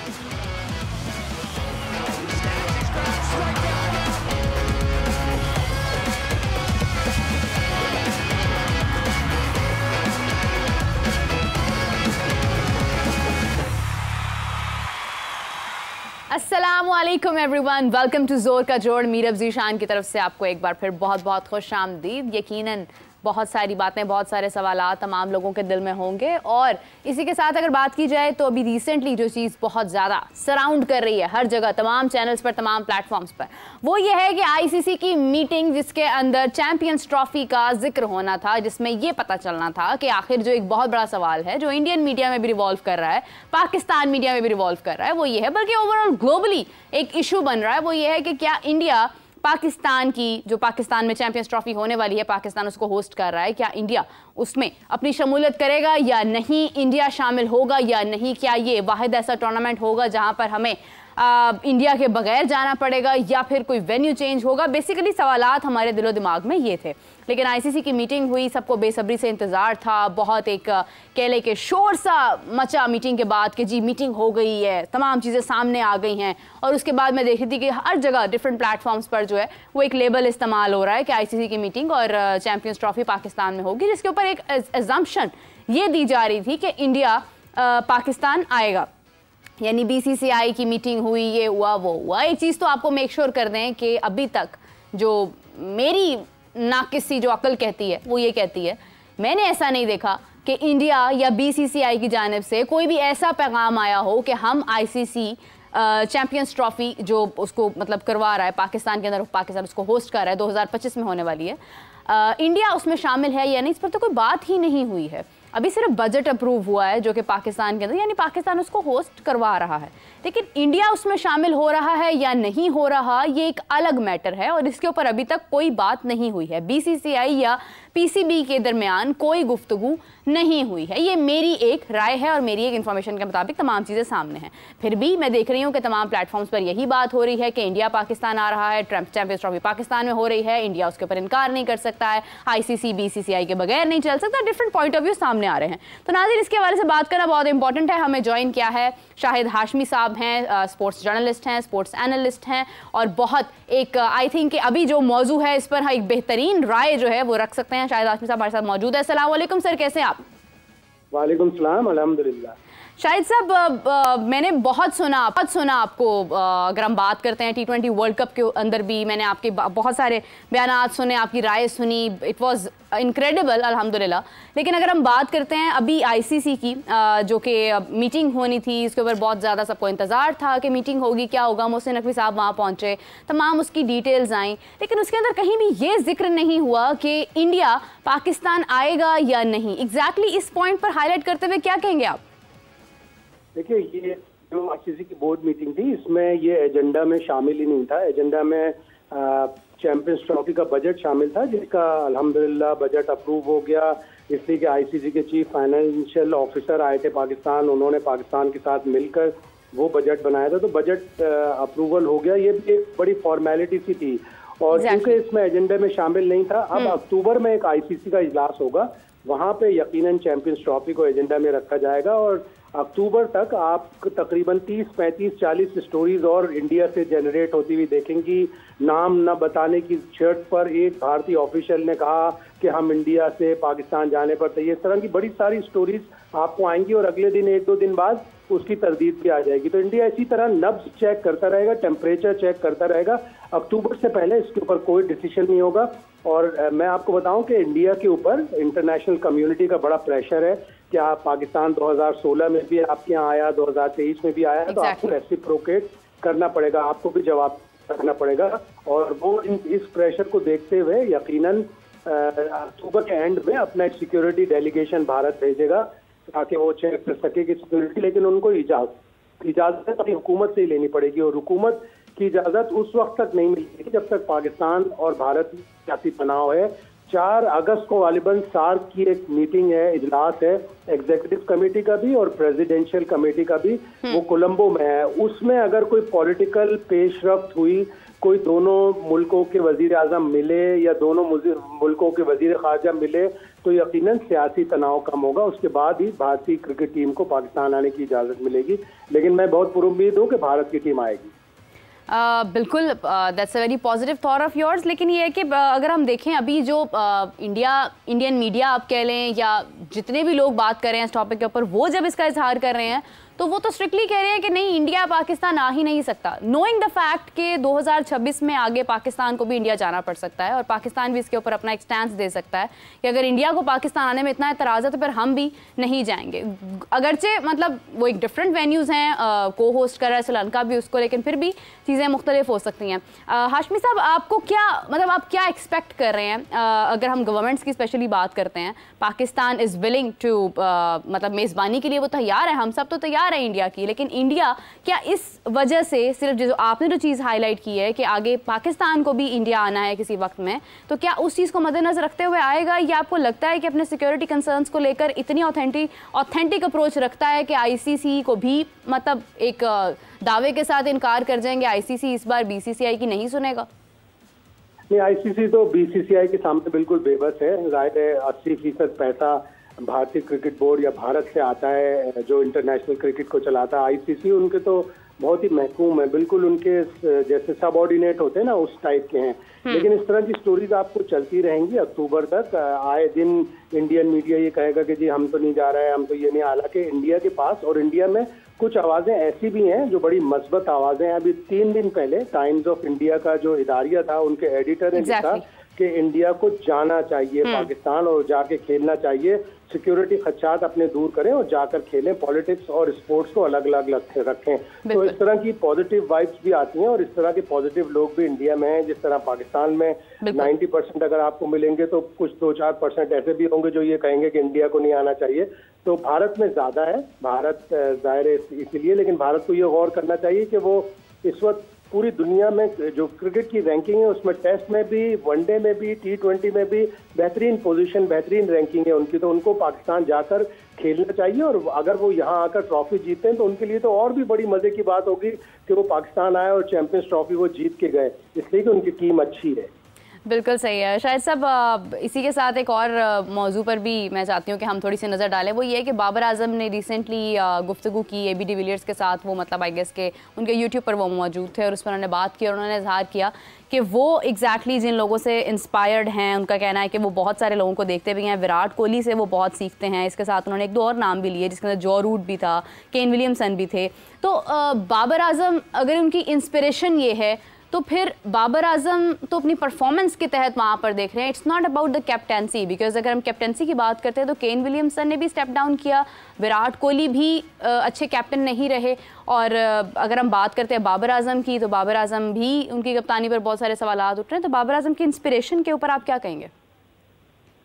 अस्सलामुअलैकुम everyone, welcome to जोर का जोड़। मीरब ज़ीशान की तरफ से आपको एक बार फिर बहुत बहुत खुश आमदीद। यकीनन बहुत सारी बातें, बहुत सारे सवालात तमाम लोगों के दिल में होंगे। और इसी के साथ अगर बात की जाए तो अभी रिसेंटली जो चीज़ बहुत ज़्यादा सराउंड कर रही है हर जगह, तमाम चैनल्स पर, तमाम प्लेटफॉर्म्स पर, वो ये है कि आईसीसी की मीटिंग जिसके अंदर चैंपियंस ट्रॉफी का जिक्र होना था, जिसमें ये पता चलना था कि आखिर जो एक बहुत बड़ा सवाल है जो इंडियन मीडिया में भी रिवॉल्व कर रहा है, पाकिस्तान मीडिया में भी रिवॉल्व कर रहा है, वो ये है, बल्कि ओवरऑल ग्लोबली एक इशू बन रहा है, वो ये है कि क्या इंडिया पाकिस्तान की, जो पाकिस्तान में चैंपियंस ट्रॉफी होने वाली है, पाकिस्तान उसको होस्ट कर रहा है, क्या इंडिया उसमें अपनी शमूलियत करेगा या नहीं, इंडिया शामिल होगा या नहीं, क्या ये वाहिद ऐसा टूर्नामेंट होगा जहां पर हमें इंडिया के बगैर जाना पड़ेगा या फिर कोई वेन्यू चेंज होगा। बेसिकली सवालात हमारे दिलो दिमाग में ये थे। लेकिन आईसीसी की मीटिंग हुई, सबको बेसब्री से इंतज़ार था, बहुत एक कह ले कि शोर सा मचा मीटिंग के बाद कि जी मीटिंग हो गई है, तमाम चीज़ें सामने आ गई हैं। और उसके बाद मैं देख रही थी कि हर जगह डिफरेंट प्लेटफॉर्म्स पर जो है वो एक लेबल इस्तेमाल हो रहा है कि आईसीसी की मीटिंग और चैम्पियंस ट्रॉफी पाकिस्तान में होगी, जिसके ऊपर एक एजम्पशन ये दी जा रही थी कि इंडिया पाकिस्तान आएगा, यानी बीसीसीआई की मीटिंग हुई, ये हुआ वो हुआ। एक चीज़ तो आपको मेक श्योर कर दें कि अभी तक जो मेरी नाकिसी जो अकल कहती है वो ये कहती है, मैंने ऐसा नहीं देखा कि इंडिया या बीसीसीआई की जानिब से कोई भी ऐसा पैगाम आया हो कि हम आईसीसी चैंपियंस ट्रॉफी जो उसको मतलब करवा रहा है पाकिस्तान के अंदर, पाकिस्तान उसको होस्ट कर रहा है, 2025 में होने वाली है, इंडिया उसमें शामिल है या नहीं, इस पर तो कोई बात ही नहीं हुई है। अभी सिर्फ बजट अप्रूव हुआ है जो कि पाकिस्तान के अंदर, यानी पाकिस्तान उसको होस्ट करवा रहा है, लेकिन इंडिया उसमें शामिल हो रहा है या नहीं हो रहा ये एक अलग मैटर है और इसके ऊपर अभी तक कोई बात नहीं हुई है। बीसीसीआई या पीसीबी के दरमियान कोई गुफ्तगू नहीं हुई है, ये मेरी एक राय है और मेरी एक इन्फॉर्मेशन के मुताबिक तमाम चीज़ें सामने हैं। फिर भी मैं देख रही हूँ कि तमाम प्लेटफॉर्म्स पर यही बात हो रही है कि इंडिया पाकिस्तान आ रहा है, चैंपियंस ट्रॉफी पाकिस्तान में हो रही है, इंडिया उसके ऊपर इनकार नहीं कर सकता है, आईसीसी बीसीसीआई के बगैर नहीं चल सकता, डिफरेंट पॉइंट ऑफ व्यू सामने आ रहे हैं। तो नाज़रीन, इसके हवाले से बात करना बहुत इंपॉर्टेंट है। हमें ज्वाइन किया है शाहिद हाशमी साहब हैं, स्पोर्ट्स जर्नलिस्ट हैं, स्पोर्ट्स एनालिस्ट हैं और बहुत एक आई थिंक अभी जो मौजू है इस पर एक बेहतरीन राय जो है वो रख सकते हैं। शाहिद हाशमी साहब हमारे साथ मौजूद है। अस्सलाम वालेकुम सर, कैसे हैं आप? वालेकुम सलाम, अल्हम्दुलिल्लाह। शाहिद साहब, मैंने बहुत सुना आपको, अगर हम बात करते हैं T20 वर्ल्ड कप के अंदर भी मैंने आपके बहुत सारे बयानात सुने, आपकी राय सुनी, इट वाज इनक्रेडिबल अल्हम्दुलिल्लाह। लेकिन अगर हम बात करते हैं अभी आईसीसी की जो कि मीटिंग होनी थी, इसके ऊपर बहुत ज़्यादा सबको इंतज़ार था कि मीटिंग होगी, क्या होगा, मोहसिन नकवी साहब वहाँ पहुँचे, तमाम उसकी डिटेल्स आई, लेकिन उसके अंदर कहीं भी ये जिक्र नहीं हुआ कि इंडिया पाकिस्तान आएगा या नहीं। एग्जैक्टली इस पॉइंट पर हाईलाइट करते हुए क्या कहेंगे आप? देखिए, ये जो आईसीसी की बोर्ड मीटिंग थी इसमें ये एजेंडा में शामिल ही नहीं था। एजेंडा में चैंपियंस ट्रॉफी का बजट शामिल था, जिसका अल्हम्दुलिल्लाह बजट अप्रूव हो गया, इसलिए कि आईसीसी के चीफ फाइनेंशियल ऑफिसर आए थे पाकिस्तान, उन्होंने पाकिस्तान के साथ मिलकर वो बजट बनाया था, तो बजट अप्रूवल हो गया। ये भी एक बड़ी फॉर्मेलिटी सी थी और क्योंकि इसमें एजेंडे में शामिल नहीं था, अब अक्टूबर में एक आईसीसी का इजलास होगा, वहाँ पे यकीनन चैंपियंस ट्रॉफी को एजेंडा में रखा जाएगा और अक्टूबर तक आप तकरीबन 30, 35, 40 स्टोरीज और इंडिया से जनरेट होती हुई देखेंगी। नाम न बताने की शर्त पर एक भारतीय ऑफिशियल ने कहा कि हम इंडिया से पाकिस्तान जाने पर तैयार, इस तरह की बड़ी सारी स्टोरीज आपको आएंगी और अगले दिन 1-2 दिन बाद उसकी तरदीद भी आ जाएगी। तो इंडिया इसी तरह नब्ज चेक करता रहेगा, टेम्परेचर चेक करता रहेगा। अक्टूबर से पहले इसके ऊपर कोई डिसीजन नहीं होगा। और मैं आपको बताऊं कि इंडिया के ऊपर इंटरनेशनल कम्युनिटी का बड़ा प्रेशर है कि आप पाकिस्तान 2016 में भी आपके यहाँ आया, 2023 में भी आया, तो आपको रेसिप्रोकेट करना पड़ेगा, आपको भी जवाब रखना पड़ेगा। और वो इस प्रेशर को देखते हुए यकीनन अक्टूबर के एंड में अपना एक सिक्योरिटी डेलीगेशन भारत भेजेगा ताकि वो चेक कर सके कि सिक्योरिटी, लेकिन उनको इजाजत अपनी हुकूमत से ही लेनी पड़ेगी और हुकूमत की इजाजत उस वक्त तक नहीं मिलेगी जब तक पाकिस्तान और भारत सियासी तनाव है, 4 अगस्त को गालिबन सार्क की एक मीटिंग है, इजलास है, एग्जीक्यूटिव कमेटी का भी और प्रेसिडेंशियल कमेटी का भी, वो कोलंबो में है। उसमें अगर कोई पॉलिटिकल पेशरफ्त हुई, कोई दोनों मुल्कों के वजीर आजम मिले या दोनों मुल्कों के वजीर खारजा मिले, तो यकीनन सियासी तनाव कम होगा। उसके बाद ही भारतीय क्रिकेट टीम को पाकिस्तान आने की इजाज़त मिलेगी। लेकिन मैं बहुत पुरुम्मीद हूँ कि भारत की टीम आएगी। बिल्कुल, that's a very positive thought of yours. लेकिन ये है कि अगर हम देखें अभी जो इंडियन मीडिया आप कह लें या जितने भी लोग बात कर रहे हैं इस टॉपिक के ऊपर, वो जब इसका इजहार कर रहे हैं तो वो तो स्ट्रिक्टली कह रहे हैं कि नहीं, इंडिया पाकिस्तान आ ही नहीं सकता, नोइंग द फैक्ट कि 2026 में आगे पाकिस्तान को भी इंडिया जाना पड़ सकता है और पाकिस्तान भी इसके ऊपर अपना एक स्टैंड दे सकता है कि अगर इंडिया को पाकिस्तान आने में इतना एतराज़ है तो फिर हम भी नहीं जाएंगे। अगरचे मतलब वो एक डिफरेंट वेन्यूज़ हैं, को होस्ट कर रहा है श्रीलंका भी उसको, लेकिन फिर भी चीज़ें मुख्तलिफ हो सकती हैं। हाशमी साहब, आपको क्या मतलब आप क्या एक्सपेक्ट कर रहे हैं? अगर हम गवर्नमेंट्स की स्पेशली बात करते हैं, पाकिस्तान इज़ विलिंग टू मतलब मेज़बानी के लिए वो तैयार है, हम सब तो तैयार है इंडिया की, लेकिन इंडिया क्या इस वजह से सिर्फ जो आपने जो चीज़ हाईलाइट की है कि आगे पाकिस्तान को भी इंडिया आना है किसी वक्त में, तो क्या उस चीज़ को मद्देनजर रखते हुए आएगा या आपको लगता है कि अपने सिक्योरिटी कंसर्न्स को लेकर इतनी ऑथेंटिक अप्रोच रखता है कि आईसीसी को भी मतलब एक दावे के साथ इनकार कर जाएंगे, आईसीसी इस बार बीसीसीआई की नहीं सुनेगा? नहीं, आईसीसी तो बीसीसीआई के सामने बिल्कुल बेबस है। जाहिर है 80% पैसा भारतीय क्रिकेट बोर्ड या भारत से आता है, जो इंटरनेशनल क्रिकेट को चलाता है। आईसीसी उनके तो बहुत ही महकूम है, बिल्कुल उनके जैसे सबऑर्डिनेट होते हैं ना, उस टाइप के हैं। लेकिन इस तरह की स्टोरीज आपको चलती रहेंगी अक्टूबर तक। आए दिन इंडियन मीडिया ये कहेगा कि जी हम तो नहीं जा रहे हैं, हम तो ये नहीं। हालांकि इंडिया के पास और इंडिया में कुछ आवाजें ऐसी भी हैं जो बड़ी मस्बत आवाजें हैं। अभी 3 दिन पहले टाइम्स ऑफ इंडिया का जो इदारिया था, उनके एडिटर ने लिखा कि इंडिया को जाना चाहिए पाकिस्तान और जाके खेलना चाहिए, सिक्योरिटी खदशात अपने दूर करें और जाकर खेलें, पॉलिटिक्स और स्पोर्ट्स को अलग अलग रखें। तो इस तरह की पॉजिटिव वाइब्स भी आती हैं और इस तरह के पॉजिटिव लोग भी इंडिया में हैं। जिस तरह पाकिस्तान में 90% अगर आपको मिलेंगे तो कुछ 2-4% ऐसे भी होंगे जो ये कहेंगे कि इंडिया को नहीं आना चाहिए। तो भारत में ज्यादा है, भारत जाहिर है इसलिए। लेकिन भारत को ये गौर करना चाहिए कि वो इस वक्त पूरी दुनिया में जो क्रिकेट की रैंकिंग है उसमें टेस्ट में भी, वनडे में भी, T20 में भी बेहतरीन पोजीशन, बेहतरीन रैंकिंग है उनकी। तो उनको पाकिस्तान जाकर खेलना चाहिए और अगर वो यहाँ आकर ट्रॉफी जीते हैं तो उनके लिए तो और भी बड़ी मजे की बात होगी कि वो पाकिस्तान आए और चैंपियंस ट्रॉफी वो जीत के गए, इसलिए कि उनकी टीम अच्छी है। बिल्कुल सही है। शायद सब इसी के साथ एक और मौजू पर भी मैं चाहती हूँ कि हम थोड़ी सी नज़र डालें। वो ये है कि बाबर आजम ने रिसेंटली गुफ्तगू की AB डिविलियर्स के साथ। वो मतलब आई गेस के उनके YouTube पर वो मौजूद थे और उस पर उन्होंने बात की और उन्होंने इजहार किया कि वो एग्जैक्टली जिन लोगों से इंस्पायर्ड हैं, उनका कहना है कि वो बहुत सारे लोगों को देखते भी हैं, विराट कोहली से वो बहुत सीखते हैं। इसके साथ उन्होंने 1-2 और नाम भी लिए जिसके अंदर जॉ रूट भी था, केन विलियमसन भी थे। तो बाबर आजम अगर उनकी इंस्पिरेशन ये है तो फिर बाबर आजम तो अपनी परफॉर्मेंस के तहत वहाँ पर देख रहे हैं। It's not about the captaincy, because अगर हम कैप्टेंसी की बात करते हैं तो केन विलियमसन ने भी स्टेप डाउन किया, विराट कोहली भी अच्छे कैप्टन नहीं रहे। और अगर हम बात करते हैं बाबर आजम की तो बाबर आजम भी उनकी कप्तानी पर बहुत सारे सवाल उठ रहे हैं। तो बाबर आजम की इंस्पिरेशन के ऊपर आप क्या कहेंगे?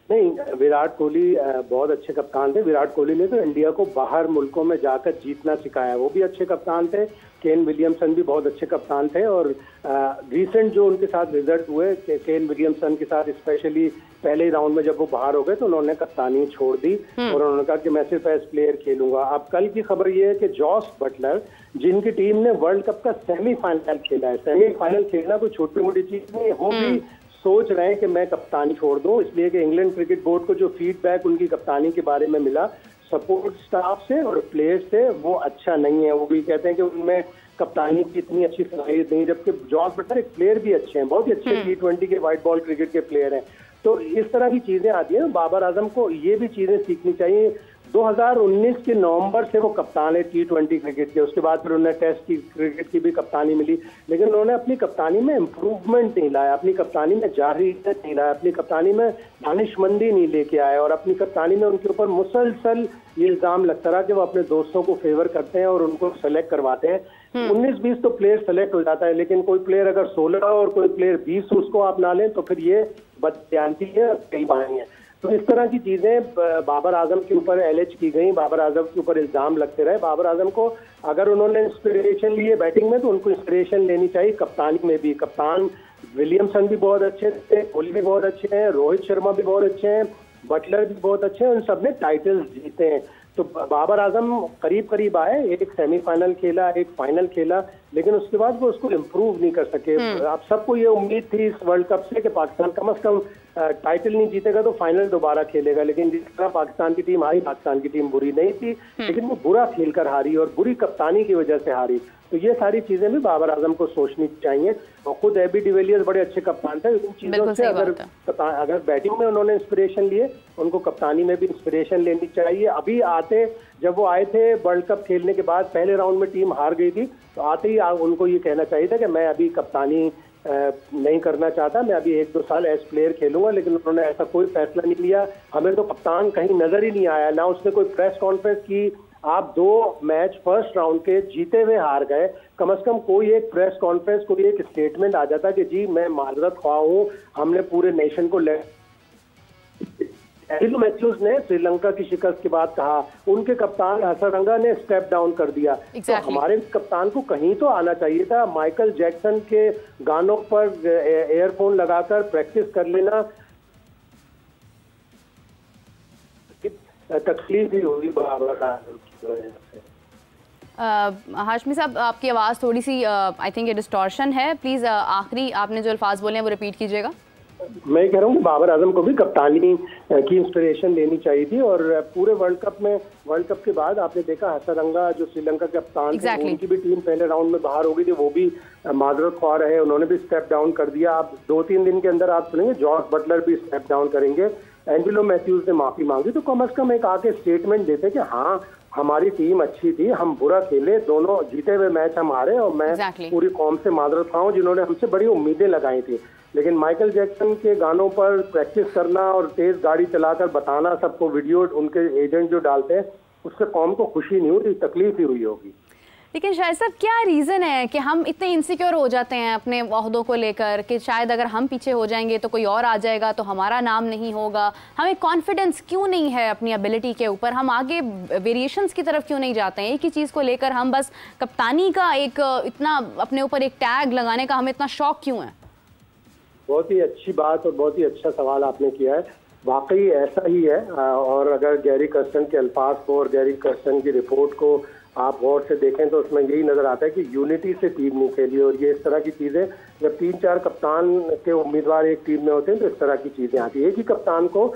नहीं, विराट कोहली बहुत अच्छे कप्तान थे। विराट कोहली ने तो इंडिया को बाहर मुल्कों में जाकर जीतना सिखाया, वो भी अच्छे कप्तान थे। केन विलियमसन भी बहुत अच्छे कप्तान थे और रिसेंट जो उनके साथ रिजल्ट हुए, केन विलियमसन के साथ स्पेशली पहले ही राउंड में जब वो बाहर हो गए तो उन्होंने कप्तानी छोड़ दी और उन्होंने कहा कि मैं सिर्फ एज प्लेयर खेलूंगा। अब कल की खबर ये है कि जॉस बटलर, जिनकी टीम ने वर्ल्ड कप का सेमीफाइनल खेला है, सेमीफाइनल खेलना कोई छोटी मोटी चीज नहीं, वो भी सोच रहे हैं कि मैं कप्तानी छोड़ दूं, इसलिए कि इंग्लैंड क्रिकेट बोर्ड को जो फीडबैक उनकी कप्तानी के बारे में मिला सपोर्ट स्टाफ से और प्लेयर्स से, वो अच्छा नहीं है। वो भी कहते हैं कि उनमें कप्तानी की इतनी अच्छी सलाहियत नहीं, जबकि जॉस बटलर एक प्लेयर भी अच्छे हैं, बहुत ही अच्छे T20 के व्हाइट बॉल क्रिकेट के प्लेयर हैं। तो इस तरह की चीजें आती हैं। बाबर आजम को ये भी चीजें सीखनी चाहिए। 2019 के नवंबर से वो कप्तान है T20 क्रिकेट के, उसके बाद फिर उन्हें टेस्ट की क्रिकेट की भी कप्तानी मिली, लेकिन उन्होंने अपनी कप्तानी में इम्प्रूवमेंट नहीं लाया, अपनी कप्तानी में जारियत नहीं लाया, अपनी कप्तानी में दानिशमंदी नहीं लेके आए और अपनी कप्तानी में उनके ऊपर मुसलसल ये इल्जाम लगता रहा कि वो अपने दोस्तों को फेवर करते हैं और उनको सेलेक्ट करवाते हैं। 19-20 तो प्लेयर सेलेक्ट हो जाता है, लेकिन कोई प्लेयर अगर 16 और कोई प्लेयर 20 उसको आप ना लें तो फिर ये बदयांती है, कई बार है। तो इस तरह की चीजें बाबर आजम के ऊपर एलिज की गई, बाबर आजम के ऊपर इल्जाम लगते रहे। बाबर आजम को अगर उन्होंने इंस्पिरेशन लिए बैटिंग में तो उनको इंस्पिरेशन लेनी चाहिए कप्तानी में भी। कप्तान विलियमसन भी बहुत अच्छे थे, कोहली भी बहुत अच्छे हैं, रोहित शर्मा भी बहुत अच्छे हैं, बटलर भी बहुत अच्छे हैं, उन सब ने टाइटल्स जीते हैं। तो बाबर आजम करीब करीब आए, एक सेमीफाइनल खेला, एक फाइनल खेला, लेकिन उसके बाद वो उसको इम्प्रूव नहीं कर सके। आप सबको ये उम्मीद थी इस वर्ल्ड कप से कि पाकिस्तान कम से कम टाइटल नहीं जीतेगा तो फाइनल दोबारा खेलेगा, लेकिन जिस तरह पाकिस्तान की टीम हारी, पाकिस्तान की टीम बुरी नहीं थी, लेकिन वो बुरा खेलकर हारी और बुरी कप्तानी की वजह से हारी। तो ये सारी चीजें भी बाबर आजम को सोचनी चाहिए। और खुद एबी डिविलियर्स बड़े अच्छे कप्तान थे, इन चीजों से अगर बैटिंग में उन्होंने इंस्पिरेशन लिए, उनको कप्तानी में भी इंस्पिरेशन लेनी चाहिए। अभी आते जब वो आए थे वर्ल्ड कप खेलने के बाद, पहले राउंड में टीम हार गई थी, तो आते ही उनको ये कहना चाहिए था कि मैं अभी कप्तानी नहीं करना चाहता, मैं अभी 1-2 साल एज प्लेयर खेलूंगा, लेकिन उन्होंने ऐसा कोई फैसला नहीं लिया। हमें तो कप्तान कहीं नजर ही नहीं आया, ना उसने कोई प्रेस कॉन्फ्रेंस की। आप 2 मैच फर्स्ट राउंड के जीते हुए हार गए, कम से कम कोई एक प्रेस कॉन्फ्रेंस, कोई एक स्टेटमेंट आ जाता कि जी मैं माजरत ख्वाह हूँ, हमने पूरे नेशन को एंड्रू मैथ्यूज ने श्रीलंका की शिकस्त के बाद कहा, उनके कप्तान हसरंगा ने स्टेप डाउन कर दिया। तो हमारे कप्तान को कहीं तो आना चाहिए था। माइकल जैक्सन के गानों पर एयरफोन लगाकर प्रैक्टिस कर लेना तकलीफ ही हुई बाबर आजम की वजह से। हाशमी साहब, आपकी आवाज़ थोड़ी सी आई थिंक डिस्टॉर्शन है, प्लीज़ आखिरी आपने जो अल्फाज बोले हैं वो रिपीट कीजिएगा। मैं कह रहा हूँ कि बाबर आजम को भी कप्तानी की इंस्पिरेशन लेनी चाहिए थी। और पूरे वर्ल्ड कप के बाद आपने देखा हसरंगा जो श्रीलंका के कप्तान थे, उनकी भी टीम पहले राउंड में बाहर हो गई थी, वो भी माजरत ख्वाह रहे, उन्होंने भी स्टेप डाउन कर दिया। आप 2-3 दिन के अंदर आप सुनेंगे जॉर्ज बटलर भी स्टेप डाउन करेंगे, एंजेलो मैथ्यूज ने माफी मांगी। तो कम से कम एक आके स्टेटमेंट देते कि हाँ हमारी टीम अच्छी थी, हम बुरा खेले, दोनों जीते हुए मैच हम हारे, और मैं पूरी कौम से माजरत ख्वाह हूं जिन्होंने हमसे बड़ी उम्मीदें लगाई थी। लेकिन माइकल जैक्सन के गानों पर प्रैक्टिस करना और तेज गाड़ी चलाकर बताना सबको, वीडियो उनके एजेंट जो डालते हैं, उससे कौम को खुशी नहीं हुई, तकलीफ ही हुई होगी। लेकिन शायद साहब क्या रीज़न है कि हम इतने इनसिक्योर हो जाते हैं अपने ओहदों को लेकर कि शायद अगर हम पीछे हो जाएंगे तो कोई और आ जाएगा तो हमारा नाम नहीं होगा। हमें कॉन्फिडेंस क्यों नहीं है अपनी एबिलिटी के ऊपर? हम आगे वेरिएशंस की तरफ क्यों नहीं जाते हैं? एक ही चीज़ को लेकर हम बस कप्तानी का एक इतना अपने ऊपर एक टैग लगाने का हमें इतना शौक क्यों है? बहुत ही अच्छी बात और बहुत ही अच्छा सवाल आपने किया है। वाकई ऐसा ही है। और अगर गैरी कर्स्टन के अल्फाज को और गैरी कर्स्टन की रिपोर्ट को आप गौर से देखें तो उसमें यही नजर आता है कि यूनिटी से टीम नहीं खेली। और ये इस तरह की चीजें जब 3-4 कप्तान के उम्मीदवार एक टीम में होते हैं तो इस तरह की चीजें आती है। एक ही कप्तान को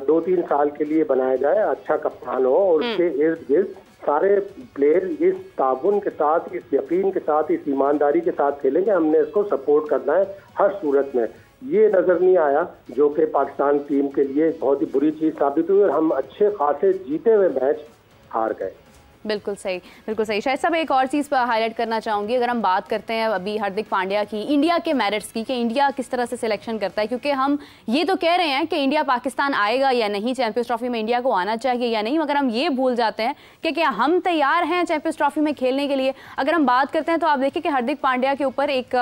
2-3 साल के लिए बनाया जाए, अच्छा कप्तान हो, और उसके इर्द गिर्द सारे प्लेयर इस ताउन के साथ, इस यकीन के साथ, इस ईमानदारी के साथ खेलेंगे हमने इसको सपोर्ट करना है हर सूरत में। ये नजर नहीं आया, जो कि पाकिस्तान टीम के लिए बहुत ही बुरी चीज साबित हुई और हम अच्छे खासे जीते हुए मैच हार गए। बिल्कुल सही, बिल्कुल सही। शायद सब एक और चीज़ पर हाईलाइट करना चाहूँगी, अगर हम बात करते हैं अभी हार्दिक पांड्या की, इंडिया के मेरिट्स की, कि इंडिया किस तरह से सिलेक्शन करता है, क्योंकि हम ये तो कह रहे हैं कि इंडिया पाकिस्तान आएगा या नहीं, चैंपियंस ट्रॉफी में इंडिया को आना चाहिए या नहीं, मगर हम ये भूल जाते हैं कि क्या हम तैयार हैं चैंपियंस ट्रॉफी में खेलने के लिए। अगर हम बात करते हैं तो आप देखिए कि हार्दिक पांड्या के ऊपर एक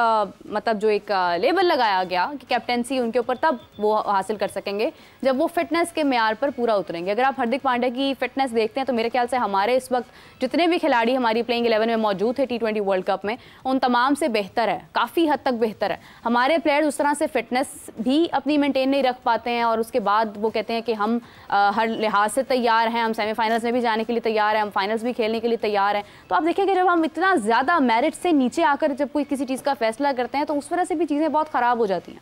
मतलब जो एक लेबल लगाया गया कि कैप्टेंसी उनके ऊपर तब वो हासिल कर सकेंगे जब वो फिटनेस के म्यार पर पूरा उतरेंगे। अगर आप हार्दिक पांड्या की फिटनेस देखते हैं तो मेरे ख्याल से हमारे इस वक्त जितने भी खिलाड़ी हमारी प्लेइंग 11 में मौजूद थे T20 वर्ल्ड कप में, उन तमाम से बेहतर है, काफ़ी हद तक बेहतर है। हमारे प्लेयर्स उस तरह से फिटनेस भी अपनी मेंटेन नहीं रख पाते हैं और उसके बाद वो कहते हैं कि हम हर लिहाज से तैयार हैं, हम सेमीफाइनल्स में भी जाने के लिए तैयार हैं, हम फाइनल्स भी खेलने के लिए तैयार हैं। तो आप देखिए कि जब हम इतना ज़्यादा मेरिट से नीचे आकर जब कोई किसी चीज़ का फैसला करते हैं तो उस वजह से भी चीज़ें बहुत ख़राब हो जाती हैं।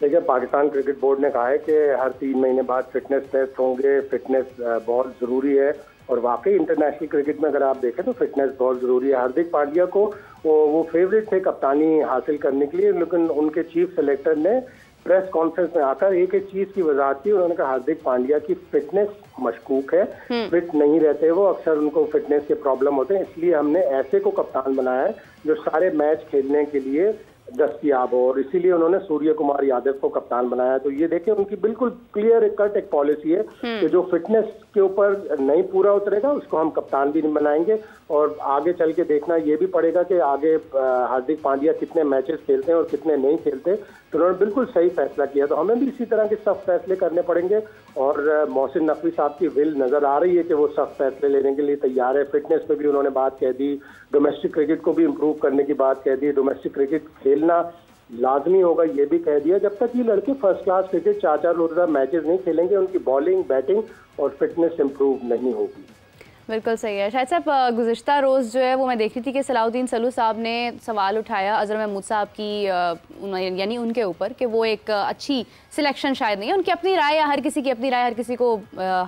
देखिए, पाकिस्तान क्रिकेट बोर्ड ने कहा है कि हर 3 महीने बाद फिटनेस टेस्ट होंगे, फिटनेस बहुत ज़रूरी है। और वाकई इंटरनेशनल क्रिकेट में अगर आप देखें तो फिटनेस बहुत ज़रूरी है। हार्दिक पांड्या को वो फेवरेट थे कप्तानी हासिल करने के लिए, लेकिन उनके चीफ सेलेक्टर ने प्रेस कॉन्फ्रेंस में आकर एक चीज़ की वजाहत की। उन्होंने कहा हार्दिक पांड्या की फिटनेस मशकूक है, फिट नहीं रहते वो, अक्सर उनको फिटनेस के प्रॉब्लम होते हैं, इसलिए हमने ऐसे को कप्तान बनाया है जो सारे मैच खेलने के लिए दस्तयाब हो, और इसीलिए उन्होंने सूर्य कुमार यादव को कप्तान बनाया। तो ये देखिए उनकी बिल्कुल क्लियर कट एक पॉलिसी है कि जो फिटनेस के ऊपर नहीं पूरा उतरेगा उसको हम कप्तान भी नहीं बनाएंगे। और आगे चल के देखना ये भी पड़ेगा कि आगे हार्दिक पांड्या कितने मैचेस खेलते हैं और कितने नहीं खेलते, तो उन्होंने बिल्कुल सही फैसला किया। तो हमें भी इसी तरह के सख्त फैसले करने पड़ेंगे और मोहसिन नकवी साहब की विल नजर आ रही है कि वो सख्त फैसले लेने के लिए तैयार है। फिटनेस पे भी उन्होंने बात कह दी, डोमेस्टिक क्रिकेट को भी इम्प्रूव करने की बात कह दी, डोमेस्टिक क्रिकेट खेलना लाजमी होगा ये भी कह दिया। जब तक ये लड़के फर्स्ट क्लास क्रिकेट 4-4 रोजा मैचेस नहीं खेलेंगे, उनकी बॉलिंग बैटिंग और फिटनेस इम्प्रूव नहीं होगी। बिल्कुल सही है। शायद साहब गुज़िश्ता रोज़ जो है वो मैं देख रही थी कि सलाउद्दीन सलू साहब ने सवाल उठाया अज़हर महमूद साहब की यानी उनके ऊपर कि वो एक अच्छी सिलेक्शन शायद नहीं है। उनकी अपनी राय है, हर किसी की अपनी राय, हर किसी को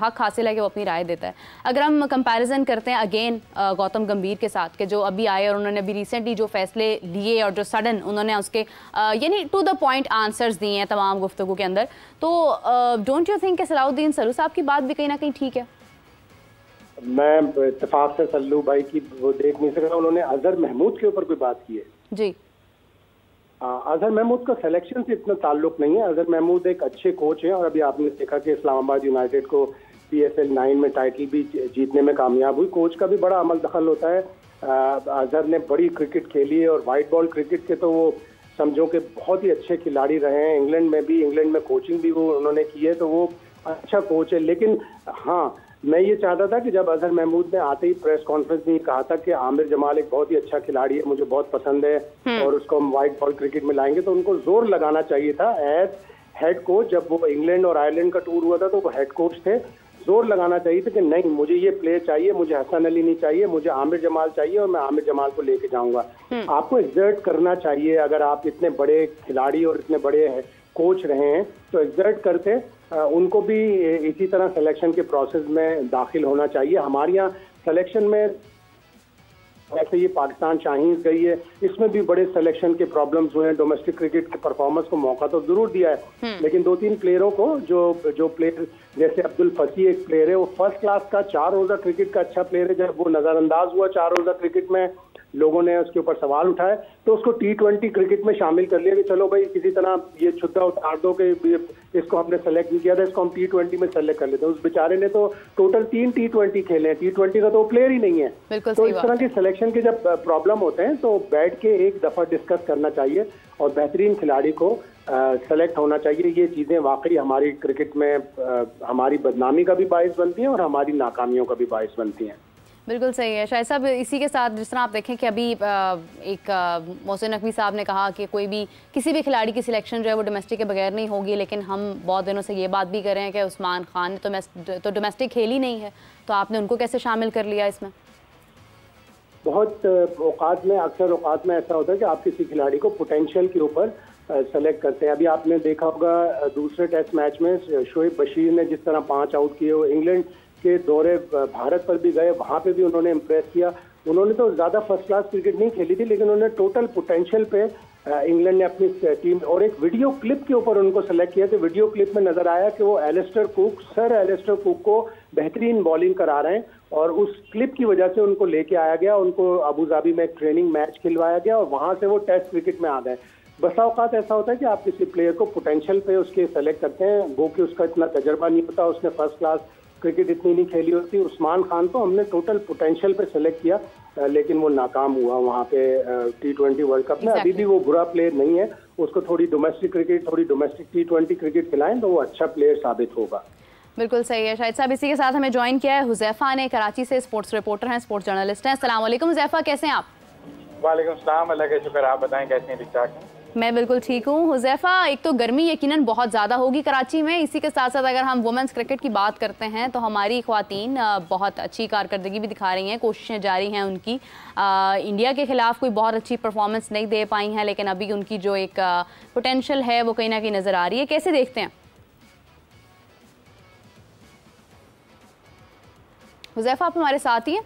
हक हासिल है कि वो अपनी राय देता है। अगर हम कंपैरिजन करते हैं अगेन गौतम गंभीर के साथ के जो अभी आए और उन्होंने अभी रिसेंटली जो फैसले लिए और जो सडन उन्होंने उसके यानी टू द पॉइंट आंसर्स दिए हैं तमाम गुफ्तगू के अंदर, तो डोंट यू थिंक कि सलाउद्दीन सलू साहब की बात भी कहीं ना कहीं ठीक है? मैं इत्तेफाक से सल्लू भाई की वो देख नहीं सका, उन्होंने अजहर महमूद के ऊपर कोई बात की है जी। अजहर महमूद का सिलेक्शन से इतना ताल्लुक नहीं है। अजहर महमूद एक अच्छे कोच हैं और अभी आपने देखा कि इस्लामाबाद यूनाइटेड को PSL 9 में टाइटल भी जीतने में कामयाब हुई। कोच का भी बड़ा अमल दखल होता है। अजहर ने बड़ी क्रिकेट खेली है और वाइट बॉल क्रिकेट के तो वो समझो कि बहुत ही अच्छे खिलाड़ी रहे हैं। इंग्लैंड में कोचिंग भी वो उन्होंने की है, तो वो अच्छा कोच है। लेकिन हाँ, मैं ये चाहता था कि जब अजहर महमूद ने आते ही प्रेस कॉन्फ्रेंस में कहा था कि आमिर जमाल एक बहुत ही अच्छा खिलाड़ी है, मुझे बहुत पसंद है और उसको हम वाइट बॉल क्रिकेट में लाएंगे, तो उनको जोर लगाना चाहिए था एज हेड कोच। जब वो इंग्लैंड और आयरलैंड का टूर हुआ था तो वो हेड कोच थे, जोर लगाना चाहिए था कि नहीं, मुझे ये प्लेयर चाहिए, मुझे हसन अली नहीं चाहिए, मुझे आमिर जमाल चाहिए और मैं आमिर जमाल को लेके जाऊंगा। आपको एग्जर्ट करना चाहिए। अगर आप इतने बड़े खिलाड़ी और इतने बड़े कोच रहे हैं तो एग्जर्ट करते उनको भी इसी तरह सिलेक्शन के प्रोसेस में दाखिल होना चाहिए। हमारे यहाँ सिलेक्शन में ऐसे ये पाकिस्तान शाहीन गई है, इसमें भी बड़े सिलेक्शन के प्रॉब्लम्स हुए हैं। डोमेस्टिक क्रिकेट के परफॉर्मेंस को मौका तो जरूर दिया है, लेकिन 2-3 प्लेयरों को जो प्लेयर जैसे अब्दुल फसी एक प्लेयर है, वो फर्स्ट क्लास का 4 रोजा क्रिकेट का अच्छा प्लेयर है। जब वो नजरअंदाज हुआ 4 रोजा क्रिकेट में, लोगों ने उसके ऊपर सवाल उठाए तो उसको T20 क्रिकेट में शामिल कर लिया कि चलो भाई किसी तरह ये छुट्टा उतार दो कि इसको हमने सेलेक्ट नहीं किया था, इसको हम T20 में सेलेक्ट कर लेते हैं। उस बेचारे ने तो टोटल 3 T20 खेले हैं, T20 का तो प्लेयर ही नहीं है। तो इस तरह के सिलेक्शन के जब प्रॉब्लम होते हैं तो बैठ के एक दफा डिस्कस करना चाहिए और बेहतरीन खिलाड़ी को सेलेक्ट होना चाहिए। ये चीजें वाकई हमारी क्रिकेट में हमारी बदनामी का भी बायस बनती हैं और हमारी नाकामियों का भी बायस बनती हैं। बिल्कुल सही है शायद साहब। इसी के साथ जिस तरह आप देखें कि अभी एक मोहसिन नकवी साहब ने कहा कि कोई भी किसी भी खिलाड़ी की सिलेक्शन जो है वो डोमेस्टिक के बगैर नहीं होगी, लेकिन हम बहुत दिनों से ये बात भी कर रहे हैं कि उस्मान खान ने तो डोमेस्टिक खेल ही नहीं है, तो आपने उनको कैसे शामिल कर लिया इसमें? बहुत औकात में, अक्सर औकात में ऐसा होता है कि आप किसी खिलाड़ी को पोटेंशियल के ऊपर सेलेक्ट करते हैं। अभी आपने देखा होगा दूसरे टेस्ट मैच में शोएब बशीर ने जिस तरह 5 आउट किए, वो इंग्लैंड के दौरे भारत पर भी गए, वहां पे भी उन्होंने इम्प्रेस किया। उन्होंने तो ज्यादा फर्स्ट क्लास क्रिकेट नहीं खेली थी, लेकिन उन्होंने टोटल पोटेंशियल पे इंग्लैंड ने अपनी टीम और एक वीडियो क्लिप के ऊपर उनको सेलेक्ट किया। तो वीडियो क्लिप में नजर आया कि वो सर एलिस्टर कुक को बेहतरीन बॉलिंग करा रहे हैं और उस क्लिप की वजह से उनको लेके आया गया, उनको अबू धाबी में एक ट्रेनिंग मैच खिलवाया गया और वहां से वो टेस्ट क्रिकेट में आ गए। बसा औकात ऐसा होता है कि आप किसी प्लेयर को पोटेंशियल पे उसके सेलेक्ट करते हैं, वो कि उसका इतना तजर्बा नहीं होता, उसने फर्स्ट क्लास क्रिकेट इतनी नहीं खेली होती। उस्मान खान को हमने टोटल पोटेंशियल पे सेलेक्ट किया, लेकिन वो नाकाम हुआ वहाँ पे T20 वर्ल्ड कप में। अभी भी वो बुरा प्लेयर नहीं है, उसको थोड़ी डोमेस्टिक T20 क्रिकेट खिलाएं तो वो अच्छा प्लेयर साबित होगा। बिल्कुल सही है शाहिद साहब। इसी के साथ हमें ज्वाइन किया है हुजैफा ने, कराची से स्पोर्ट्स रिपोर्टर हैं, स्पोर्ट्स जर्नलिस्ट हैं। अस्सलाम वालेकुम हुजैफा, कैसे हैं आप? वालेकुम सलाम, अल्लाह का शुक्र, आप बताएं कैसे हैं? ठीक ठाक हैं? मैं बिल्कुल ठीक हूँ। हुजैफा, एक तो गर्मी यकीनन बहुत ज़्यादा होगी कराची में, इसी के साथ साथ अगर हम वुमेंस क्रिकेट की बात करते हैं तो हमारी ख्वातीन बहुत अच्छी कारकर्दगी भी दिखा रही हैं, कोशिशें जारी हैं उनकी। इंडिया के खिलाफ कोई बहुत अच्छी परफॉर्मेंस नहीं दे पाई हैं, लेकिन अभी उनकी जो एक पोटेंशियल है वो कहीं ना कहीं नज़र आ रही है। कैसे देखते हैं हुजैफा, आप हमारे साथ ही हैं?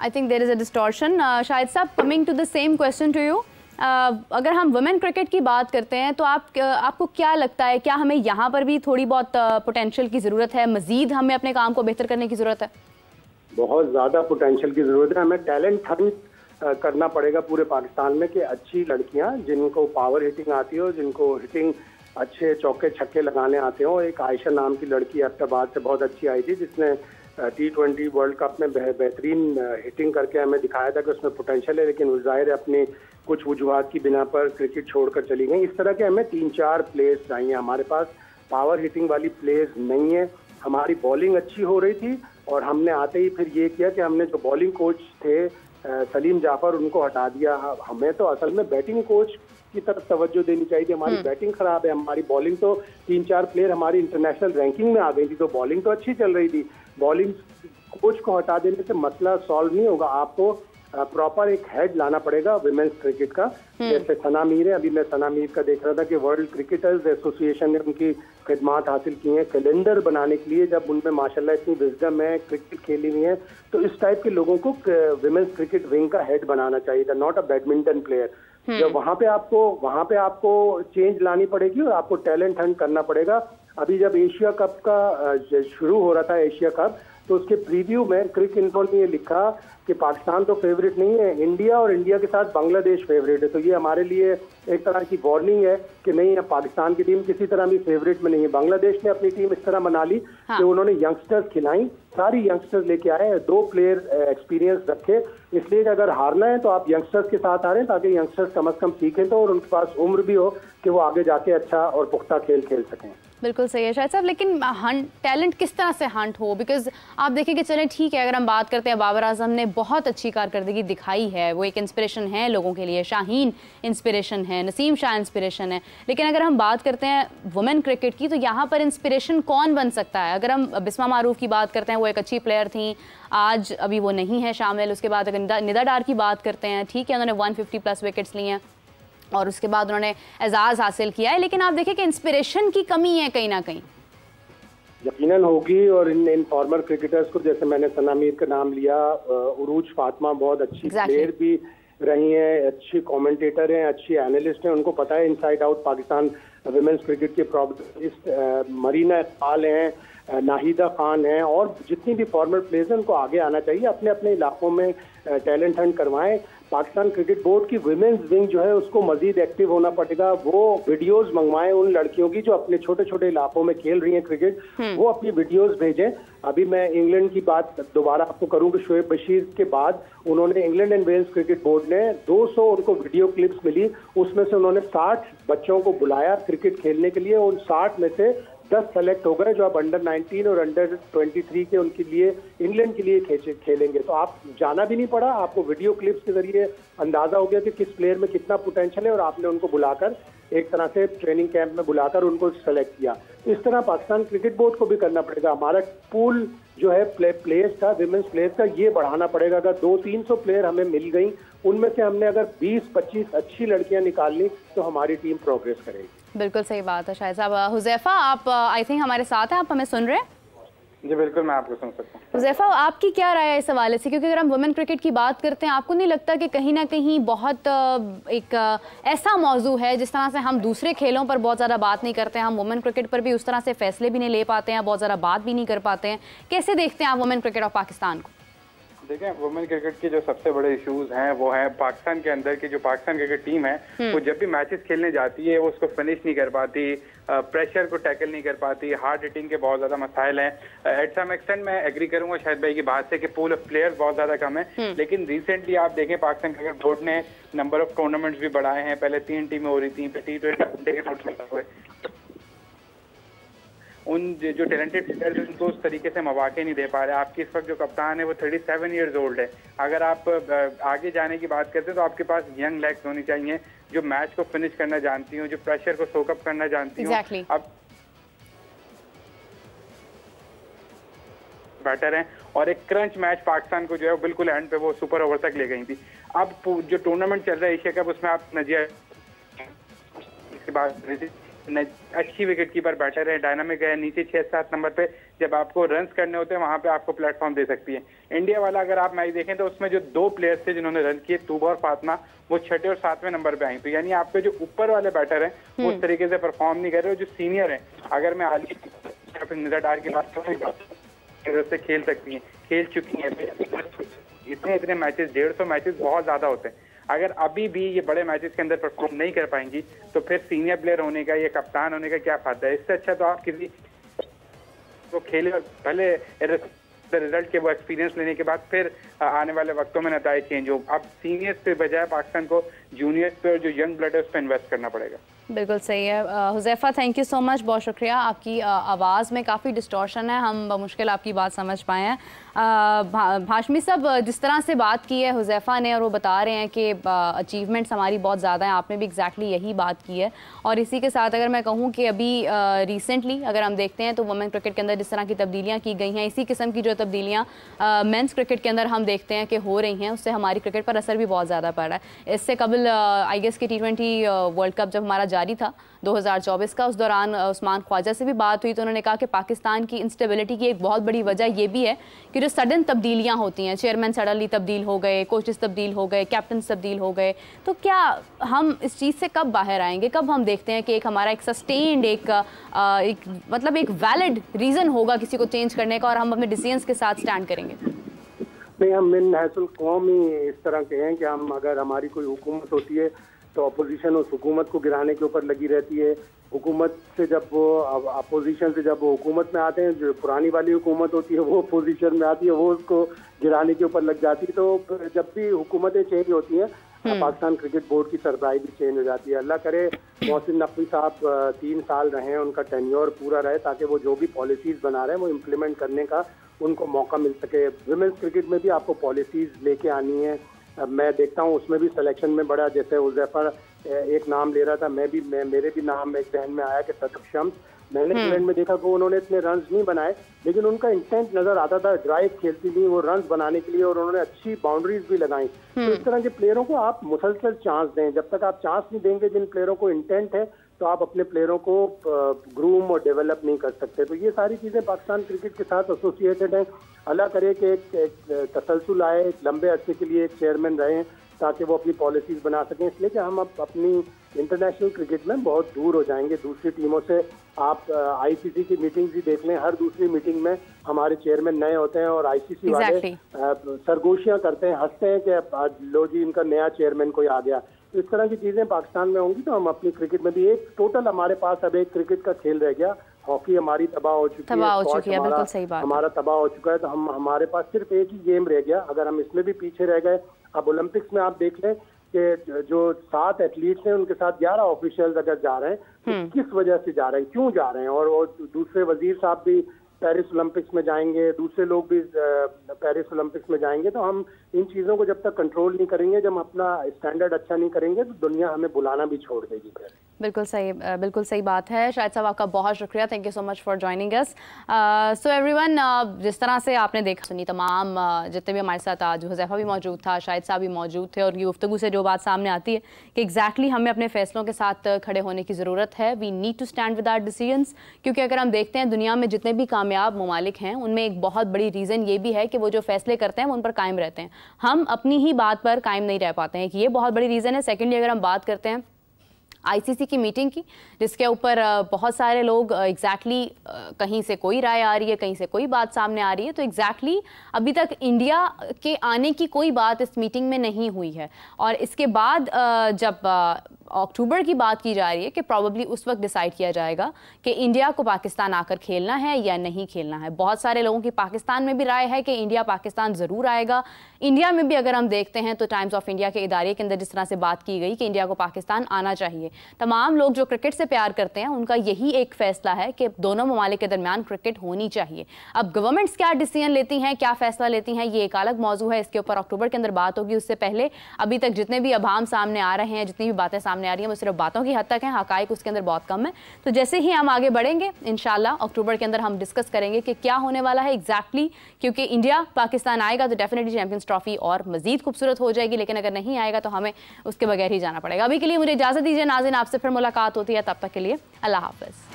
I think there is a distortion. Shahid साहब, coming to the same question to you, अगर हम वुमेन क्रिकेट की बात करते हैं तो आपको क्या लगता है, क्या हमें यहाँ पर भी थोड़ी बहुत पोटेंशियल की ज़रूरत है, मज़ीद हमें अपने काम को बेहतर करने की ज़रूरत है? बहुत ज़्यादा पोटेंशियल की ज़रूरत है। हमें टैलेंट हंट करना पड़ेगा पूरे पाकिस्तान में कि अच्छी लड़कियाँ जिनको पावर हिटिंग आती हो, जिनको हिटिंग अच्छे चौके छक्के लगाने आते हो। एक आयशा नाम की लड़की अहमदाबाद से बहुत अच्छी आई थी, जिसने T20 वर्ल्ड कप में बेहतरीन हिटिंग करके हमें दिखाया था कि उसमें पोटेंशियल है, लेकिन जाहिर है अपने कुछ वजूहात की बिना पर क्रिकेट छोड़कर चली गई। इस तरह के हमें 3-4 प्लेयर्स चाहिए। हमारे पास पावर हिटिंग वाली प्लेयर्स नहीं है। हमारी बॉलिंग अच्छी हो रही थी और हमने आते ही फिर ये किया कि हमने जो बॉलिंग कोच थे सलीम जाफर, उनको हटा दिया। हमें तो असल में बैटिंग कोच की तरफ तवज्जो देनी चाहिए थी। हमारी बैटिंग खराब है, हमारी बॉलिंग तो 3-4 प्लेयर हमारी इंटरनेशनल रैंकिंग में आ गई थी, तो बॉलिंग तो अच्छी चल रही थी। बॉलिंग कोच को हटा देने से मसला सॉल्व नहीं होगा। आपको प्रॉपर एक हेड लाना पड़ेगा विमेंस क्रिकेट का। जैसे सना मीर है, अभी मैं सना मीर का देख रहा था कि वर्ल्ड क्रिकेटर्स एसोसिएशन ने उनकी खिदमात हासिल की हैं कैलेंडर बनाने के लिए। जब उनमें माशाल्लाह इतनी विजडम है, क्रिकेट खेली हुई है, तो इस टाइप के लोगों को विमेंस क्रिकेट विंग का हेड बनाना चाहिए था, नॉट अ बैडमिंटन प्लेयर। जब वहां पे आपको चेंज लानी पड़ेगी और आपको टैलेंट हंट करना पड़ेगा। अभी जब एशिया कप का शुरू हो रहा था, एशिया कप, तो उसके प्रीव्यू में क्रिक इन्फो ने ये लिखा कि पाकिस्तान तो फेवरेट नहीं है, इंडिया और इंडिया के साथ बांग्लादेश फेवरेट है। तो ये हमारे लिए एक तरह की वार्निंग है कि नहीं, पाकिस्तान की टीम किसी तरह भी फेवरेट में नहीं है। बांग्लादेश ने अपनी टीम इस तरह बना ली कि उन्होंने यंगस्टर्स खिलाई, सारी यंगस्टर्स लेके आए, 2 प्लेयर एक्सपीरियंस रखे, इसलिए कि अगर हारना है तो आप यंगस्टर्स के साथ आ रहे हैं ताकि यंगस्टर्स कम से कम सीखें तो, और उनके पास उम्र भी हो कि वो आगे जाके अच्छा और पुख्ता खेल खेल सकें। बिल्कुल सही है शायद साहब, लेकिन टैलेंट किस तरह से हंट हो? बिकॉज आप देखें कि चलें ठीक है, अगर हम बात करते हैं बाबर आजम ने बहुत अच्छी कारकर्दगी दिखाई है, वो एक इंस्पिरेशन है लोगों के लिए, शाहीन इंस्पिरेशन है, नसीम शाह इंस्पिरेशन है, लेकिन अगर हम बात करते हैं वुमेन क्रिकेट की तो यहाँ पर इंस्पिरेशन कौन बन सकता है? अगर हम बिस्मा मारूफ की बात करते हैं, वो एक अच्छी प्लेयर थी, आज अभी वो नहीं है शामिल। उसके बाद अगर निदा डार की बात करते हैं, ठीक है उन्होंने 150+ विकेट्स लिए हैं और उसके बाद उन्होंने एजाज़ हासिल किया है, लेकिन आप देखिए कि इंस्पिरेशन की कमी है कहीं ना कहीं। यकीनन होगी, और इन फॉर्मर क्रिकेटर्स को, जैसे मैंने सना मीर का नाम लिया, उरूज फातिमा बहुत अच्छी प्लेयर भी रही हैं, अच्छी कमेंटेटर हैं, अच्छी एनालिस्ट हैं, उनको पता है inside out Pakistan women's cricket के प्रॉब्लम। मरीना इकबाल हैं, नाहिदा खान हैं, और जितनी भी फॉर्मर प्लेयर्स हैं उनको आगे आना चाहिए, अपने अपने इलाकों में टैलेंट हंट करवाएं। पाकिस्तान क्रिकेट बोर्ड की विमेंस विंग जो है उसको मजीद एक्टिव होना पड़ेगा। वो वीडियोस मंगवाएं उन लड़कियों की जो अपने छोटे छोटे इलाकों में खेल रही हैं क्रिकेट, वो अपनी वीडियोस भेजें। अभी मैं इंग्लैंड की बात दोबारा आपको करूं कि शोएब बशीर के बाद उन्होंने England and Wales cricket board ने 200 उनको वीडियो क्लिप्स मिली, उसमें से उन्होंने 60 बच्चों को बुलाया क्रिकेट खेलने के लिए। उन 60 में से 10 सेलेक्ट हो गए जो अब अंडर 19 और अंडर 23 के उनके लिए इंग्लैंड के लिए खेलेंगे। तो आप जाना भी नहीं पड़ा, आपको वीडियो क्लिप्स के जरिए अंदाजा हो गया कि किस प्लेयर में कितना पोटेंशियल है, और आपने उनको बुलाकर एक तरह से ट्रेनिंग कैंप में बुलाकर उनको सेलेक्ट किया। इस तरह पाकिस्तान क्रिकेट बोर्ड को भी करना पड़ेगा। हमारा पूल जो है प्लेयर्स का, विमेंस प्लेयर्स का, ये बढ़ाना पड़ेगा। अगर 200-300 प्लेयर हमें मिल गई, उनमें से हमने अगर 20-25 अच्छी लड़कियां निकाल ली तो हमारी टीम प्रोग्रेस करेगी। बिल्कुल सही बात है शायद साहब। हुज़ैफा, आप आई थिंक हमारे साथ हैं, आप हमें सुन रहे हैं? जी बिल्कुल, मैं आपको सुन सकता हूँ। हुज़ैफा, आपकी क्या राय है इस हवाले से? क्योंकि अगर हम वुमेन क्रिकेट की बात करते हैं, आपको नहीं लगता कि कहीं ना कहीं बहुत एक ऐसा मौजू है जिस तरह से हम दूसरे खेलों पर बहुत ज़्यादा बात नहीं करते हैं, हम वुमेन क्रिकेट पर भी उस तरह से फैसले भी नहीं ले पाते हैं, बहुत ज़्यादा बात भी नहीं कर पाते हैं? कैसे देखते हैं आप वुमेन क्रिकेट ऑफ पाकिस्तान को? देखें, वुमेन क्रिकेट के जो सबसे बड़े इश्यूज हैं वो है पाकिस्तान के अंदर की जो पाकिस्तान क्रिकेट टीम है, वो जब भी मैचेस खेलने जाती है वो उसको फिनिश नहीं कर पाती, प्रेशर को टैकल नहीं कर पाती, हार्ड हिटिंग के बहुत ज्यादा मसाइल हैं। एट सम एक्सटेंट मैं एग्री करूंगा शायद भाई की बात से कि पूल ऑफ प्लेयर्स बहुत ज्यादा कम है, लेकिन रिसेंटली आप देखें पाकिस्तान क्रिकेट बोर्ड ने नंबर ऑफ टूर्नामेंट्स भी बढ़ाए हैं। पहले 3 टीमें हो रही थी, फिर T20 के टूर्नामेंट हुए। उन जो टैलेंटेड प्लेयर्स उनको उस तरीके से मौके नहीं दे पा रहे। आपकी इस वक्त जो कप्तान है वो 37 ईयर्स ओल्ड है। अगर आप आगे जाने की बात करते हैं तो आपके पास यंग लेग्स होनी चाहिए जो मैच को फिनिश करना जानती हूँ, जो प्रेशर को सोकअप करना जानती हूँ। अब बेटर है, और एक क्रंच मैच पाकिस्तान को जो है बिल्कुल एंड पे वो सुपर ओवर तक ले गई थी। अब जो टूर्नामेंट चल रहा है एशिया कप, उसमें आप नजिया इसके बाद अच्छी विकेट कीपर बैटर है, डायनामिक है, नीचे 6-7 नंबर पे जब आपको रन्स करने होते हैं वहां पे आपको प्लेटफॉर्म दे सकती है। इंडिया वाला अगर आप मैच देखें तो उसमें जो 2 प्लेयर्स थे जिन्होंने रन किए, तूबा और फातिमा, वो 6ठे और 7वें नंबर पे आई। तो यानी आपके जो ऊपर वाले बैटर हैं वो उस तरीके से परफॉर्म नहीं कर रहे। जो सीनियर है, अगर मैं आली या फिर निदा डार की बात करूँ से खेल सकती हैं, खेल चुकी हैं, इतने मैचेस 150 मैचेस बहुत ज्यादा होते हैं। अगर अभी भी ये बड़े मैचेस के अंदर परफॉर्म नहीं कर पाएंगी तो फिर सीनियर प्लेयर होने का या कप्तान होने का क्या फायदा है? इससे अच्छा तो आप किसी को खेले और भले रिजल्ट के वो एक्सपीरियंस लेने के बाद फिर आने वाले वक्तों में नताए चेंज हो। अब सीनियर्स पे बजाय पाकिस्तान को जूनियर्स पे और जो यंग ब्लड है उस पर इन्वेस्ट करना पड़ेगा। बिल्कुल सही है। Huzaifa, thank you so much, बहुत शुक्रिया। आपकी आवाज़ में काफ़ी डिस्टॉर्शन है, हम बमुश्किल आपकी बात समझ पाए हैं। हाशमी साहब, जिस तरह से बात की है हुज़ैफा ने और वो बता रहे हैं कि अचीवमेंट्स हमारी बहुत ज़्यादा हैं, आपने भी एग्जैक्टली यही बात की है। और इसी के साथ अगर मैं कहूँ कि अभी रिसेंटली अगर हम देखते हैं तो वुमेन क्रिकेट के अंदर जिस तरह की तब्दीलियाँ की गई हैं, इसी किस्म की जो तब्दीलियाँ मेंस क्रिकेट के अंदर हम देखते हैं कि हो रही हैं, उससे हमारी क्रिकेट पर असर भी बहुत ज़्यादा पड़ रहा है। इससे कबल आई गेस कि T20 वर्ल्ड कप जब हमारा जारी था 2024 का, उस दौरान उस्मान ख्वाजा से भी बात हुई तो उन्होंने कहा कि पाकिस्तान की इंस्टेबिलिटी की एक बहुत बड़ी वजह ये भी है कि जो सडन तब्दीलियां होती हैं, चेयरमैन सडनली तब्दील हो गए, कोचेस तब्दील हो गए, कैप्टन तब्दील हो गए, तो क्या हम इस चीज़ से कब बाहर आएंगे, कब हम देखते हैं कि एक हमारा एक सस्टेन्ड एक मतलब एक वैलिड रीज़न होगा किसी को चेंज करने का और हम अपने डिसीजंस के साथ स्टैंड करेंगे? नहीं, हम मिन हैसुल कौम ही इस तरह के हैं कि हम अगर हमारी कोई हुकूमत होती है तो अपोजिशन उस हुकूमत को गिराने के ऊपर लगी रहती है। हुकूमत से जब वो अपोजिशन से जब वो हुकूमत में आते हैं, जो पुरानी वाली हुकूमत होती है वो अपोजिशन में आती है, वो उसको गिराने के ऊपर लग जाती है। तो जब भी हुकूमतें चेंज होती हैं पाकिस्तान क्रिकेट बोर्ड की सरबराही भी चेंज हो जाती है। अल्लाह करे मोहसिन नकवी साहब 3 साल रहे, उनका टेन्योर पूरा रहे ताकि वो जो भी पॉलिसीज़ बना रहे हैं वो इम्प्लीमेंट करने का उनको मौका मिल सके। विमेंस क्रिकेट में भी आपको पॉलिसीज़ लेके आनी है। मैं देखता हूँ उसमें भी सिलेक्शन में बड़ा, जैसे हुज़ैफा एक नाम ले रहा था, मेरे भी नाम एक जहन में आया कि सदक शम्स। मैंने इंग्लैंड में देखा कि उन्होंने इतने रन्स नहीं बनाए, लेकिन उनका इंटेंट नजर आता था, ड्राइव खेलती थी वो रन्स बनाने के लिए और उन्होंने अच्छी बाउंड्रीज भी लगाई। तो इस तरह के प्लेयरों को आप मुसलसल चांस दें। जब तक आप चांस नहीं देंगे जिन प्लेयरों को इंटेंट है, तो आप अपने प्लेयरों को ग्रूम और डेवलप नहीं कर सकते। तो ये सारी चीज़ें पाकिस्तान क्रिकेट के साथ एसोसिएटेड हैं। अल्लाह करे कि एक तसलसल आए, एक लंबे अरसे के लिए एक चेयरमैन रहें ताकि वो अपनी पॉलिसीज़ बना सकें, इसलिए कि हम अब अपनी इंटरनेशनल क्रिकेट में बहुत दूर हो जाएंगे दूसरी टीमों से। आप ICC की मीटिंग्स ही देख लें, हर दूसरी मीटिंग में हमारे चेयरमैन नए होते हैं और ICC वाले सरगोशियां करते हैं, हंसते हैं कि लो जी इनका नया चेयरमैन कोई आ गया। तो इस तरह की चीज़ें पाकिस्तान में होंगी तो हम अपनी क्रिकेट में भी एक टोटल हमारे पास अब एक क्रिकेट का खेल रह गया। हॉकी हमारी तबाह हो चुकी है, बिल्कुल सही बात, हमारा तबाह हो चुका है। तो हमारे पास सिर्फ एक ही गेम रह गया। अगर हम इसमें भी पीछे रह गए, अब ओलंपिक्स में आप देख लें कि जो 7 एथलीट्स हैं उनके साथ 11 ऑफिशियल्स अगर जा रहे हैं तो किस वजह से जा रहे हैं, क्यों जा रहे हैं। और दूसरे वजीर साहब भी पेरिस ओलंपिक्स में जाएंगे, दूसरे लोग भी पेरिस ओलंपिक्स में जाएंगे। तो हम इन चीज़ों को जब तक कंट्रोल नहीं करेंगे, जब अपना स्टैंडर्ड अच्छा नहीं करेंगे, तो दुनिया हमें बुलाना भी छोड़ देगी फिर। बिल्कुल सही बात है। शाहिद साहब आपका बहुत शुक्रिया, thank you so much for joining us. So everyone, जिस तरह से आपने देखा सुनी, तमाम जितने भी हमारे साथ आज हुज़ैफा भी मौजूद था, शाहिद साहब भी मौजूद थे, और ये गुफ्तगू से जो बात सामने आती है कि एग्जैक्टली हमें अपने फैसलों के साथ खड़े होने की ज़रूरत है। We need to stand with our decisions, क्योंकि अगर हम देखते हैं दुनिया में जितने भी कामयाब ममालिक हैं उनमें एक बहुत बड़ी रीज़न ये भी है कि वो जो फैसले करते हैं वो उन पर कायम रहते हैं। हम अपनी ही बात पर कायम नहीं रह पाते हैं, कि ये बहुत बड़ी रीज़न है। सेकेंडली, अगर हम बात करते हैं ICC की मीटिंग की, जिसके ऊपर बहुत सारे लोग एग्जैक्टली कहीं से कोई राय आ रही है, कहीं से कोई बात सामने आ रही है, तो एग्जैक्टली अभी तक इंडिया के आने की कोई बात इस मीटिंग में नहीं हुई है। और इसके बाद जब अक्टूबर की बात की जा रही है कि प्रॉबली उस वक्त डिसाइड किया जाएगा कि इंडिया को पाकिस्तान आकर खेलना है या नहीं खेलना है। बहुत सारे लोगों की पाकिस्तान में भी राय है कि इंडिया पाकिस्तान ज़रूर आएगा। इंडिया में भी अगर हम देखते हैं तो टाइम्स ऑफ इंडिया के इदारे के अंदर जिस तरह से बात की गई कि इंडिया को पाकिस्तान आना चाहिए, तमाम लोग जो क्रिकेट से प्यार करते हैं उनका यही एक फैसला है कि दोनों ममालिक के दरमियान क्रिकेट होनी चाहिए। अब गवर्नमेंट्स क्या डिसीजन लेती हैं, क्या फैसला लेती हैं, ये एक अलग मौजू है, इसके ऊपर अक्टूबर के अंदर बात होगी। उससे पहले अभी तक जितने भी अभाम सामने आ रहे हैं, जितनी भी बातें सामने आ रही हैं, वो सिर्फ बातों की हद तक हैं, हकाइक उसके अंदर बहुत कम है। तो जैसे ही हम आगे बढ़ेंगे इंशाल्लाह अक्टूबर के अंदर हम डिस्कस करेंगे कि क्या होने वाला है एग्जैक्टली, क्योंकि इंडिया पाकिस्तान आएगा तो डेफिनेटली चैंपियंस ट्रॉफी और मजीद खूबसूरत हो जाएगी, लेकिन अगर नहीं आएगा तो हमें उसके बगैर ही जाना पड़ेगा। अभी के लिए मुझे इजाज़त दीजिए नाज़रीन, आपसे फिर मुलाकात होती है, तब तक के लिए अल्लाह हाफ़िज़।